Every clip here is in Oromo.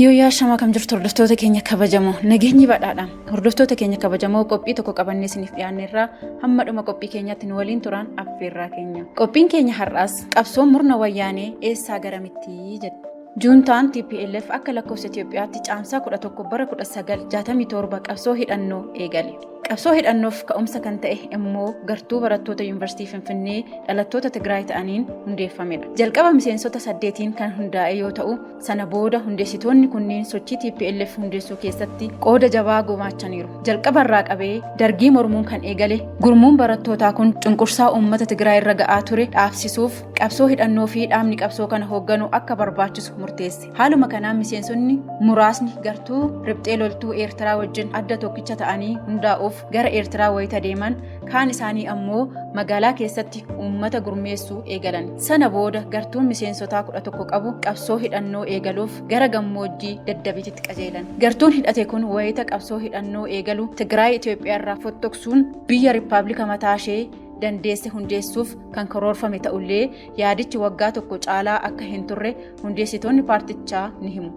Yoo shama kam jirtu hordoftoota keenya kabajamoo nageenyi badhaadhaan hordoftoota keenya kabajamoo qophii tokko qabannee isiniif dhiyaanneerraa hamma dhuma qophii keenyaatti nu waliin turan affeerraa keenya. Qophiin keenya har'aas qabsoon murna wayyaanee eessaa garamittii jedha. Juuntaan TPLF akka lakkoofsa Itoophiyaatti caamsaa 11 bara 1967 qabsoo hidhannoo eegale. Qabsoo hidhannoof ka'umsa kan ta'e immoo gartuu barattoota Yuunivarsiitii Finfinnee dhalattoota Tigraay ta'aniin hundeeffamedha. Jalqaba miseensota 8 kan hundaa'e yoo ta'u, sana booda hundeessitoonni kunneen sochii TPLF hundeessuu keessatti qooda jabaa gumaachaniiru. Jalqaba irraa qabee dargii mormuun kan eegale gurmuun barattootaa kun cunqursaa uummata Tigraay irra ga'aa ture dhaabsisuuf qabsoo hidhannoo fi dhaabni qabsoo kana hoogganu akka barbaachisu murteesse. Haaluma kanaan miseensonni muraasni gartuu riphxee loltuu Eertiraa wajjin adda tokkicha ta'anii hundaa'uuf gara Eertiraa wayita deeman, kaan isaanii ammoo magaalaa keessatti uummata gurmeessuu eegalan. Sana booda gartuun miseensotaa 11 qabu qabsoo hidhannoo eegaluuf gara gammoojjii Daddabititti qajeelan. Gartuun hidhate kun wayita qabsoo hidhannoo eegalu Tigraay Itoophiyaa irraa fottoksuun biyya Rippaabilika mataa ishee dandeesse hundeessuuf kan karoorfame ta'ullee yaadichi waggaa tokko caalaa akka hin turre hundeessitoonni paartichaa ni himu.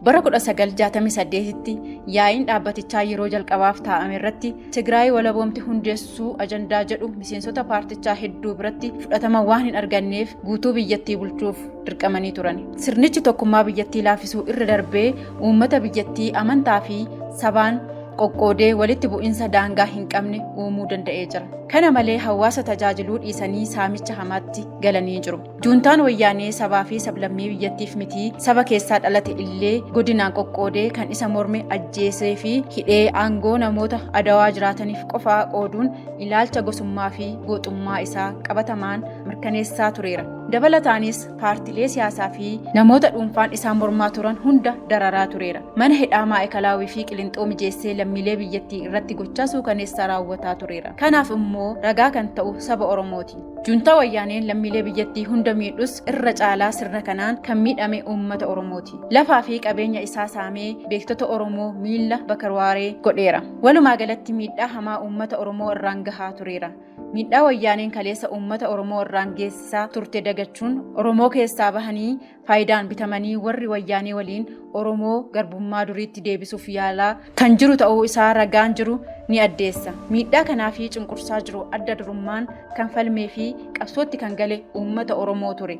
Bara 1968tti yaa'iin dhaabbatichaa yeroo jalqabaaf taa'ame irratti Tigraay walaboomti hundeessuu ajandaa jedhu miseensota paartichaa hedduu biratti fudhatama waan hin arganneef guutuu biyyattii bulchuuf dirqamanii turan. Sirnichi tokkummaa biyyattii laafisuu irra darbee uummata biyyattii amantaa fi sabaan qoqqoodee walitti bu'insa daangaa hin qabne uumuu danda'ee jira. Kana malee hawaasa tajaajiluu dhiisanii saamicha hamaatti galanii jiru. Juuntaan wayyaanee sabaa fi sablammii biyyattiif miti saba keessaa dhalate illee godinaan qoqqoodee kan isa morme ajjeesee fi hidhee aangoo namoota adawaa jiraataniif qofaa qooduun ilaalcha gosummaa fi gooxummaa isaa qabatamaan mirkaneessaa tureera. Dabalataanis paartilee siyaasaa fi namoota dhuunfaan isaan mormaa turan hunda dararaa tureera. Mana hidhaa Maa'ikalaawii fi Qilinxoo mijeessee lammiilee biyyattii irratti gochaa suukaneessaa raawwataa tureera. Kanaaf immoo ragaa kan ta'u saba Oromooti. Juuntaa wayyaaneen lammiilee biyyattii hunda miidhus irra caalaa sirna kanaan kan miidhame uummata Oromooti. Lafaa fi qabeenya isaa saamee beektota Oromoo miila bakarwaaree godheera. Walumaa galatti miidhaa hamaa uummata Oromoo irraan gahaa tureera. Miidhaa wayyaaneen kaleessa uummata Oromoo irraan geessisaa turte dagachuun Oromoo keessaa bahanii faayidaan bitamanii warri wayyaanee waliin Oromoo garbummaa duriitti deebisuuf yaalaa kan jiru ta'uu isaa ragaan jiru ni addeessa. Miidhaa kanaa fi cunqursaa jiru adda durummaan kan falmee fi qabsootti kan gale uummata Oromoo ture.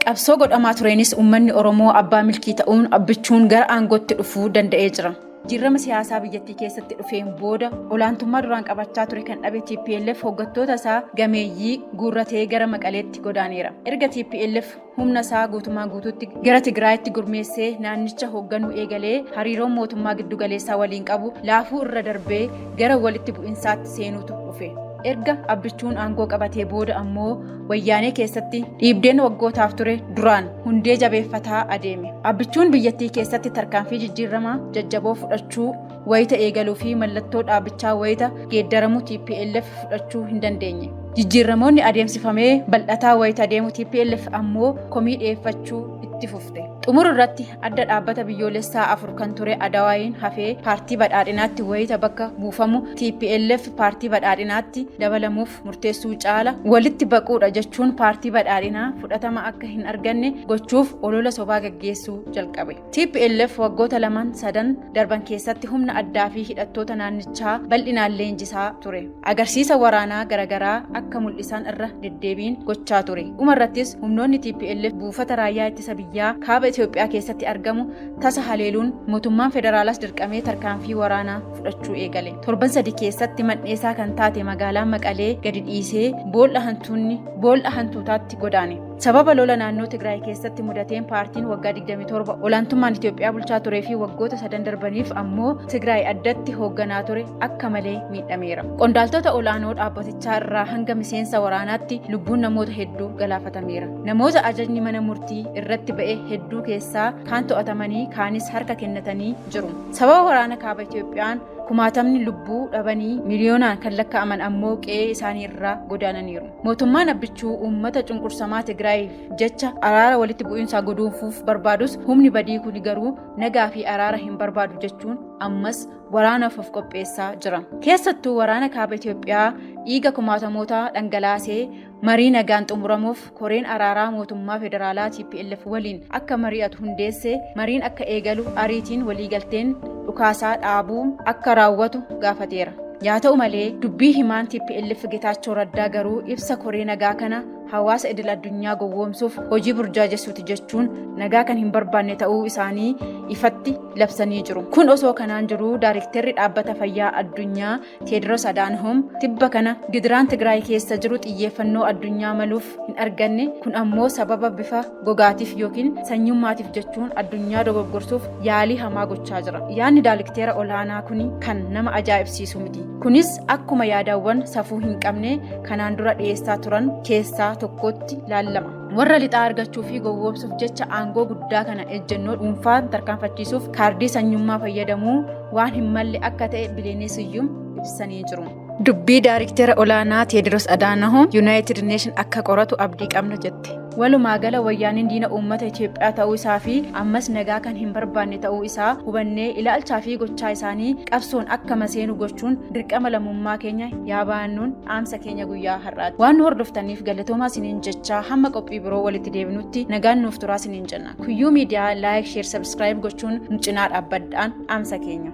Qabsoo godhamaa tureenis uummanni Oromoo abbaa milkii ta'uun abbichuun gara aangootti dhufuu danda'ee jira. Jijjiirama siyaasaa biyyattii keessatti dhufeen booda olaantummaa duraan qabachaa ture kan dhabe TPLF hooggantoota isaa gameeyyii guurratee gara Maqaleetti godaaneera. Erga TPLF humna isaa guutumaan guutuutti gara Tigraayitti gurmeessee naannicha hoogganuu eegalee hariiroon mootummaa giddugaleessaa waliin qabu laafuu irra darbee gara walitti bu'insaatti seenuutu dhufe. Erga abbichuun aangoo qabatee booda ammoo wayyaanee keessatti dhiibdeen waggootaaf ture duraan hundee jabeeffataa adeeme. Abbichuun biyyattii keessatti tarkaanfii jijjiiramaa jajjaboo fudhachuu wayita eegaluu fi mallattoo dhaabbichaa wayita geeddaramuu TPLF fudhachuu hin dandeenye. Jijjiiramoonni adeemsifamee bal'ataa wayita adeemu TPLF ammoo komii dhiyeeffachuu itti fufte. Xumura irratti adda dhaabbata biyyoolessaa 4 kan ture Adawaayin hafee paartii badhaadhinaatti wayita bakka buufamu TPLF paartii badhaadhinaatti dabalamuuf murteessuu caala walitti baquudha jechuun paartii badhaadhinaa fudhatama akka hin arganne gochuuf olola sobaa gaggeessuu jalqabe. TPLF waggoota 2-3 darban keessatti humna addaa fi hidhattoota naannichaa bal'inaan leenjisaa ture. Agarsiisa waraanaa garaagaraa akka mul'isan irra deddeebiin gochaa ture. Dhumarrattis humnoonni TPLF buufata raayyaa ittisa biyyaa kaaba Itoophiyaa keessatti argamu tasa haleeluun mootummaan federaalaas dirqamee tarkaanfii waraanaa fudhachuu eegale. Torban 3 keessatti mandheesaa kan taate magaalaan Maqalee gadi dhiisee boolla hantuutaatti godaane. Sababa lola naannoo Tigraay keessatti mudateen paartiin waggaa 27 olaantummaan Itoophiyaa bulchaa turee fi waggoota 3 darbaniif ammoo Tigraay addatti hoogganaa ture akka malee miidhameera. Qondaaltota olaanoo dhaabbatichaa irraa hanga miseensa waraanaatti lubbuun namoota hedduu galaafatameera. Namoota ajajni mana murtii irratti ba'e hedduu keessaa kaan to'atamanii kaanis harka kennatanii jiru. Sababa waraana kaaba Itoophiyaan kumaatamni lubbuu dhabanii miliyoonaan kan lakkaa'aman ammoo qe'ee isaanii irraa godaananiiru. Mootummaan abbichuu uummata cunqursamaa Tigraayiif jecha araara walitti bu'insaa goduunfuuf barbaadus humni badii kun garuu nagaa fi araara hin barbaadu jechuun ammas waraanaaf of qopheessaa jira. Keessattuu waraana kaaba Itoophiyaa dhiiga kumaatamoota dhangalaasee marii nagaan xumuramuuf koreen araaraa mootummaa federaalaa TPLF waliin akka mari'atu hundeesse mariin akka eegalu ariitiin waliigalteen dhukaasaa dhaabuu akka raawwatu gaafateera. yaa ta'u malee dubbii himaan TPLF Getaachoo Raddaa garuu ibsa koree nagaa kana hawaasa idil addunyaa gowwoomsuuf hojii burjaajessuuti jechuun nagaa kan hin barbaanne ta'uu isaanii ifatti labsanii jiru. Kun osoo kanaan jiru Daayirektarri dhaabbata fayyaa addunyaa Teediroos Adaanoom tibba kana gidiraan Tigraay keessa jiru xiyyeeffannoo addunyaa maluuf hin arganne kun ammoo sababa bifa gogaatiif yookiin sanyummaatiif jechuun addunyaa dogoggorsuuf yaalii hamaa gochaa jira. Yaadni Daayirektara olaanaa kuni kan nama ajaa'ibsiisu miti. Kunis akkuma yaadawwan safuu hin qabne kanaan dura dhiyeessaa turan keessaa tokkotti laallama. Warra lixaa argachuu fi gowwoomsuuf jecha aangoo guddaa kana ejjennoo dhuunfaan tarkaanfachiisuuf kaardii sanyummaa fayyadamuu waan hin malle akka ta'e Bileeneesiyyuum ibsanii jiru. Dubbii Daayirektara olaanaa Teediroos Adaanoom Yuunaayitid Neeshin akka qoratu abdii qabna jette. Walumaa gala wayyaaniin diina uummata Itoophiyaa ta'uu isaa fi ammas nagaa kan hin barbaanne ta'uu isaa hubannee ilaalchaa fi gochaa isaanii qabsoon akka maseenu gochuun dirqama lammummaa keenya yaa baannuun dhaamsa keenya guyyaa har'aati. Waan nu hordoftaniif galatoomaa isiniin jechaa hamma qophii biroo walitti deebinutti nagaan nuuf turaa isiniin jenna. Kuyyuu miidiyaa laayik, sheer, sabskiraayib gochuun nu cinaa dhaabbadhaan dhaamsa keenya.